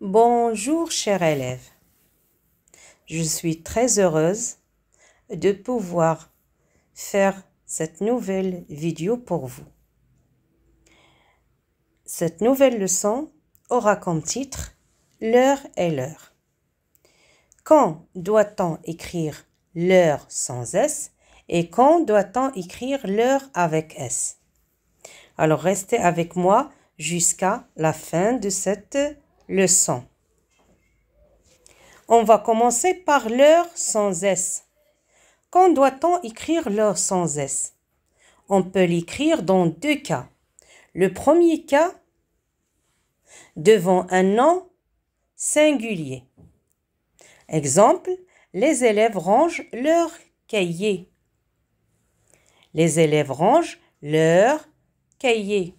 Bonjour chers élèves, je suis très heureuse de pouvoir faire cette nouvelle vidéo pour vous. Cette nouvelle leçon aura comme titre « L'heure est l'heure ». Quand doit-on écrire l'heure sans S et quand doit-on écrire l'heure avec S? Alors restez avec moi jusqu'à la fin de cette leçon. On va commencer par l'heure sans S. Quand doit-on écrire l'heure sans S? On peut l'écrire dans deux cas. Le premier cas, devant un nom singulier. Exemple, les élèves rangent leur cahier. Les élèves rangent leur cahier.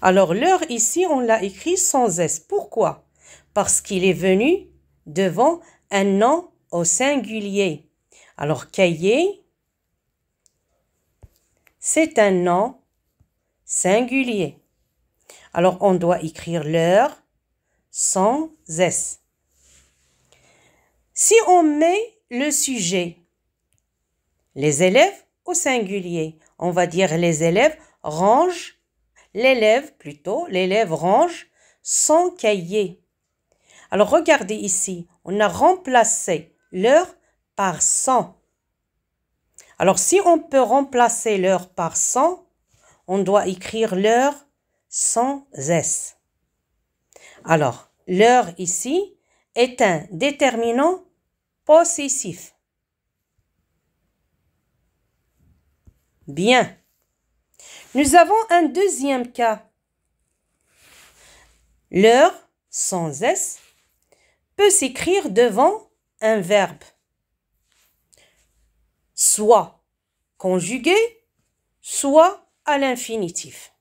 Alors, l'heure ici, on l'a écrit sans S. Pourquoi? Parce qu'il est venu devant un nom au singulier. Alors, cahier, c'est un nom singulier. Alors, on doit écrire l'heure sans S. Si on met le sujet, les élèves au singulier, on va dire les élèves rangent, l'élève range son cahier. Alors, regardez ici, on a remplacé l'heure par son. Alors, si on peut remplacer l'heure par son, on doit écrire l'heure sans S. Alors, l'heure ici est un déterminant possessif. Bien. Nous avons un deuxième cas. L'heure sans S peut s'écrire devant un verbe, soit conjugué, soit à l'infinitif.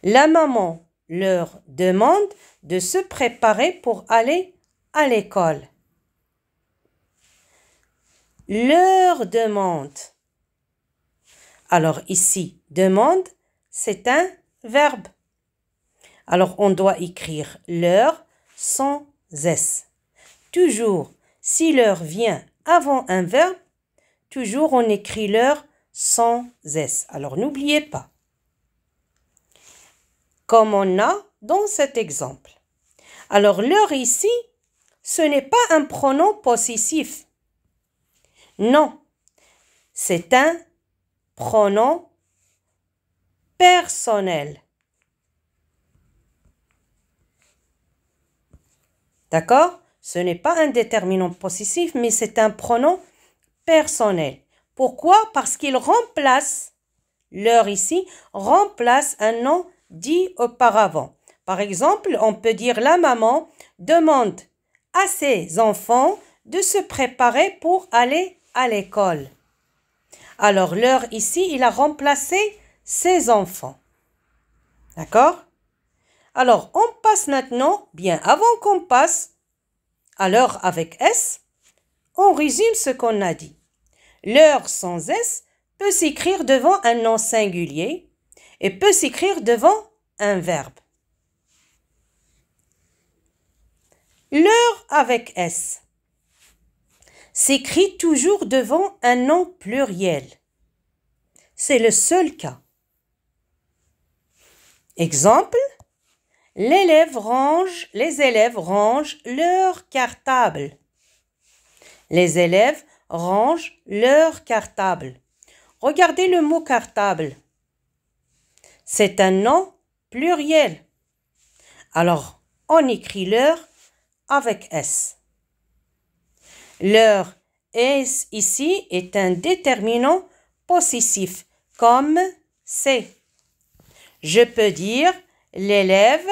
La maman leur demande de se préparer pour aller à l'école. Leur demande. Alors ici, demande, c'est un verbe. Alors on doit écrire l'heure sans S. Toujours, si l'heure vient avant un verbe, toujours on écrit l'heure sans S. Alors n'oubliez pas. Comme on a dans cet exemple. Alors l'heure ici, ce n'est pas un pronom possessif. Non, c'est un pronom personnel. D'accord? Ce n'est pas un déterminant possessif, mais c'est un pronom personnel. Pourquoi? Parce qu'il remplace, l'heure ici, remplace un nom dit auparavant. Par exemple, on peut dire la maman demande à ses enfants de se préparer pour aller à l'école. Alors, l'heure ici, il a remplacé ses enfants. D'accord? Alors, on passe maintenant, bien avant qu'on passe à l'heure avec S, on résume ce qu'on a dit. L'heure sans S peut s'écrire devant un nom singulier et peut s'écrire devant un verbe. L'heure avec S s'écrit toujours devant un nom pluriel. C'est le seul cas. Exemple, les élèves rangent leur cartable. Les élèves rangent leur cartable. Regardez le mot cartable. C'est un nom pluriel. Alors, on écrit l'heure avec S. L'heure S ici est un déterminant possessif, comme c'est. Je peux dire l'élève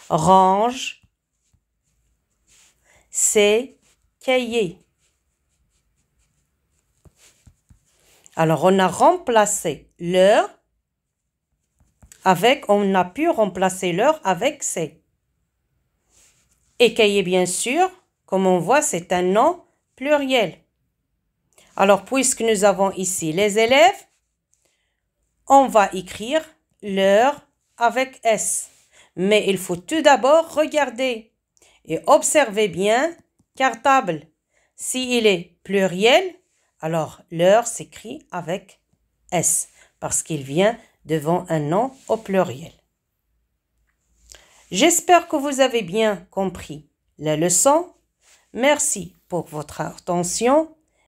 range ses cahiers. Alors, on a remplacé l'heure avec, on a pu remplacer l'heure avec ses. Et cahier, bien sûr, comme on voit, c'est un nom pluriel. Alors, puisque nous avons ici les élèves, on va écrire l'heure avec S. Mais il faut tout d'abord regarder et observer bien cartable. S'il est pluriel, alors l'heure s'écrit avec S parce qu'il vient devant un nom au pluriel. J'espère que vous avez bien compris la leçon. Merci pour votre attention.